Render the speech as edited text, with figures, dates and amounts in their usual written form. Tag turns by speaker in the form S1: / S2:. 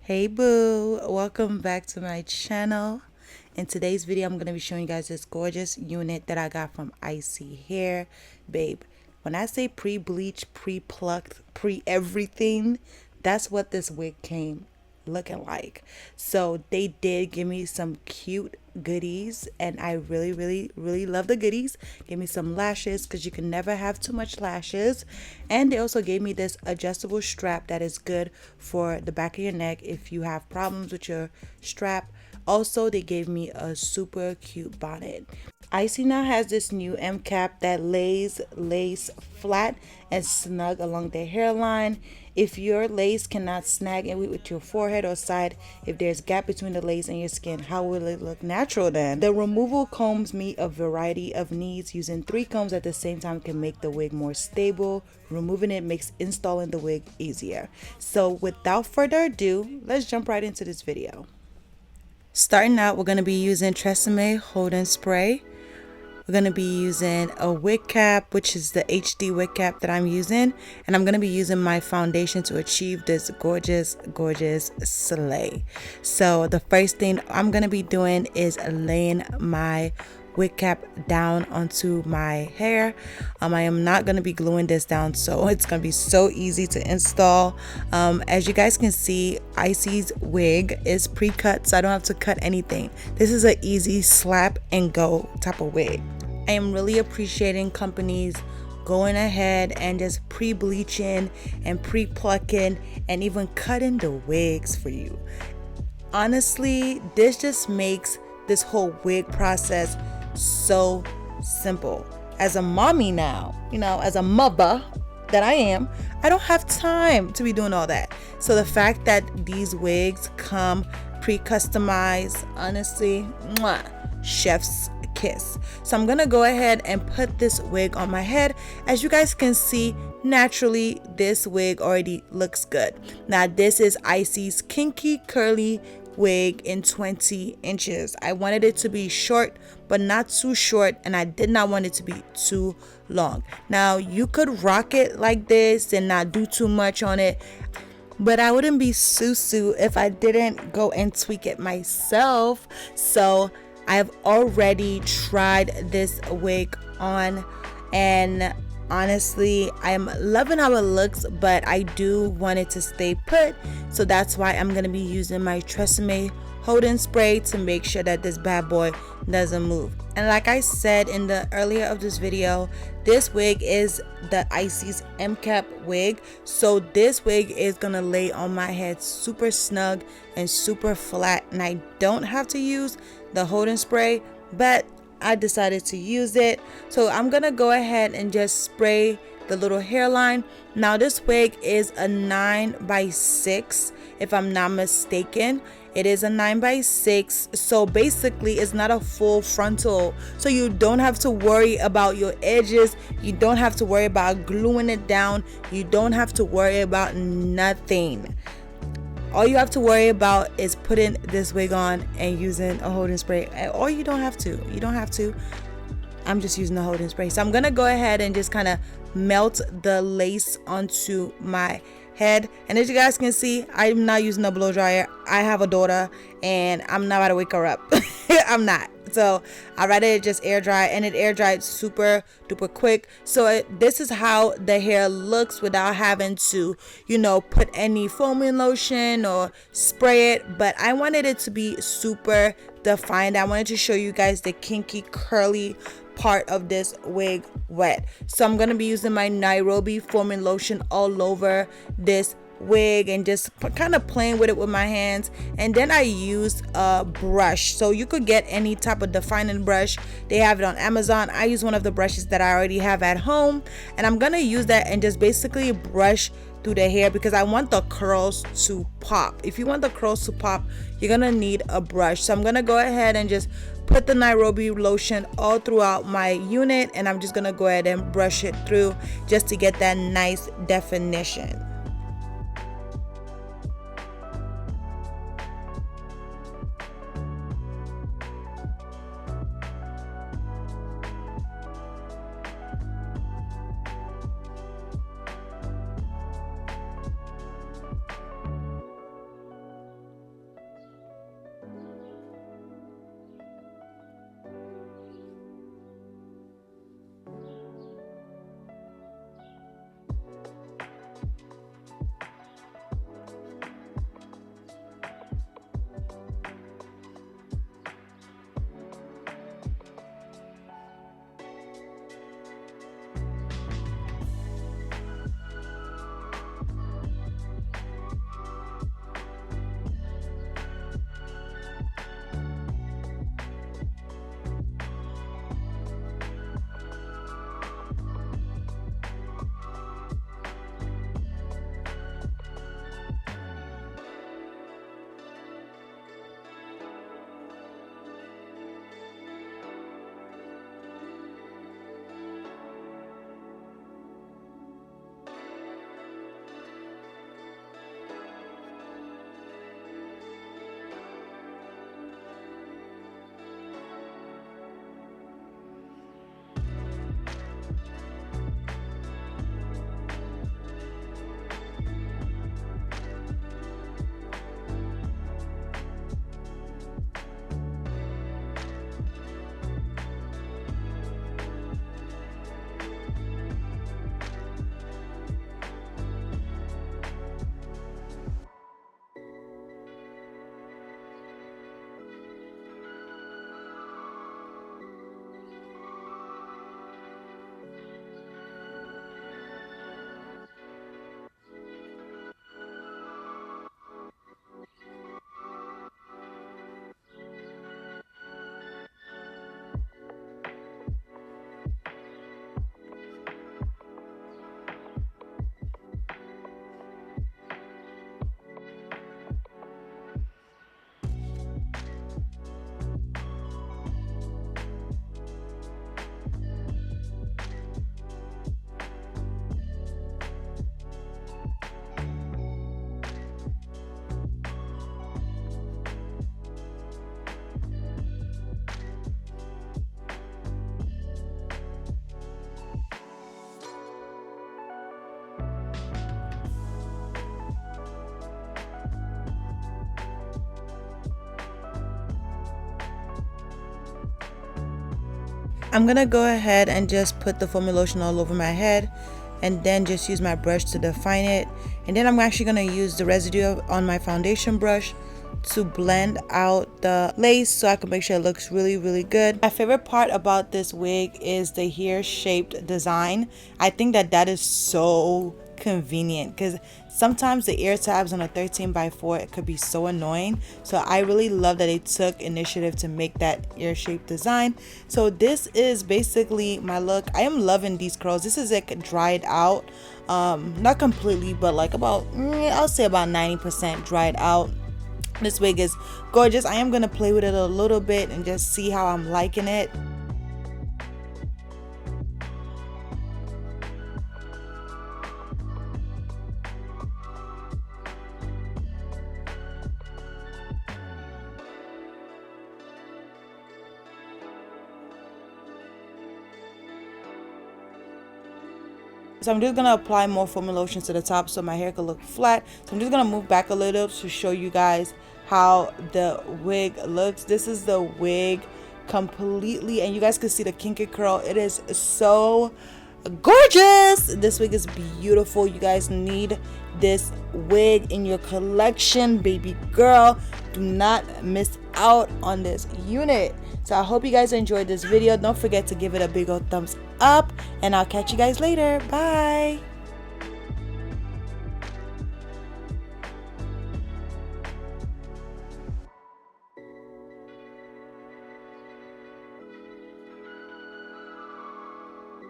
S1: Hey boo, welcome back to my channel. In today's video, I'm going to be showing you guys this gorgeous unit that I got from Isee hair. Babe, when I say pre-bleached, pre-plucked, pre-everything, that's what this wig came looking like. So they did give me some cute goodies, and I really love the goodies. Gave me some lashes because you can never have too much lashes, and they also gave me this adjustable strap that is good for the back of your neck if you have problems with your strap. Also, they gave me a super cute bonnet. Isee now has this new M cap that lays flat and snug along the hairline. If your lace cannot snag in with your forehead or side, if there's gap between the lace and your skin, how will it look natural then? The removable combs meet a variety of needs. Using 3 combs at the same time can make the wig more stable. Removing it makes installing the wig easier. So without further ado, let's jump right into this video. Starting out, we're going to be using Tresemme Hold-In Spray. We're going to be using a wig cap, which is the HD wig cap that I'm using. And I'm going to be using my foundation to achieve this gorgeous slay. So the first thing I'm going to be doing is laying my wig cap down onto my hair. I am not going to be gluing this down, so it's going to be so easy to install. As you guys can see, Isee's wig is pre-cut, so I don't have to cut anything. This is an easy slap and go type of wig. I am really appreciating companies going ahead and just pre-bleaching and pre-plucking and even cutting the wigs for you. Honestly, this just makes this whole wig process so simple. As a mommy now, as a mother that I am, I don't have time to be doing all that. So the fact that these wigs come pre-customized, honestly, mwah, chef's kiss. So I'm gonna go ahead and put this wig on my head. As you guys can see, naturally this wig already looks good. Now this is Isee's Kinky curly wig in 20 inches. I wanted it to be short but not too short, and I did not want it to be too long. Now you could rock it like this and not do too much on it, but I wouldn't be susu if I didn't go and tweak it myself. So I have already tried this wig on, and honestly, I'm loving how it looks, but I do want it to stay put. So that's why I'm going to be using my Tresemme Hold-In Spray to make sure that this bad boy doesn't move. And like I said in the earlier of this video, this wig is the Isee's M cap wig. So this wig is going to lay on my head super snug and super flat, and I don't have to use the Hold-In Spray, but I decided to use it. So I'm gonna go ahead and just spray the little hairline. Now this wig is a 9x6 if I'm not mistaken. It is a 9x6, so basically it's not a full frontal, so you don't have to worry about your edges, you don't have to worry about gluing it down, you don't have to worry about nothing. All you have to worry about is putting this wig on and using a Hold-In Spray. Or you don't have to. I'm just using the Hold-In Spray. So I'm going to go ahead and just kind of melt the lace onto my head. And as you guys can see, I'm not using a blow dryer. I have a daughter and I'm not about to wake her up. I'm not. So I'd rather just air dry, and it air dried super duper quick. So this is how the hair looks without having to, put any foaming lotion or spray it. But I wanted it to be super defined. I wanted to show you guys the kinky curly part of this wig wet. So I'm gonna be using my Nairobi foaming lotion all over this wig and just kind of playing with it with my hands. And then I used a brush, so you could get any type of defining brush. They have it on Amazon. I use one of the brushes that I already have at home, and I'm gonna use that and just basically brush through the hair because I want the curls to pop. If you want the curls to pop, you're gonna need a brush. So I'm gonna go ahead and just put the Nairobi lotion all throughout my unit, and I'm just gonna go ahead and brush it through just to get that nice definition. I'm gonna go ahead and just put the foamy lotion all over my head and then just use my brush to define it. And then I'm actually gonna use the residue on my foundation brush to blend out the lace so I can make sure it looks really good. My favorite part about this wig is the hair shaped design. I think that is so convenient because sometimes the ear tabs on a 13x4 it could be so annoying. So I really love that they took initiative to make that ear shaped design. So this is basically my look. I am loving these curls. This is like dried out, not completely, but like about I'll say about 90% dried out. This wig is gorgeous. I am gonna play with it a little bit and just see how I'm liking it. So I'm just gonna apply more foamy lotion to the top so my hair could look flat. So I'm just gonna move back a little to show you guys how the wig looks. This is the wig completely, and you guys can see the kinky curl. It is so gorgeous. This wig is beautiful. You guys need this wig in your collection, baby girl. Do not miss out on this unit. So I hope you guys enjoyed this video. Don't forget to give it a big old thumbs up, and I'll catch you guys later. Bye.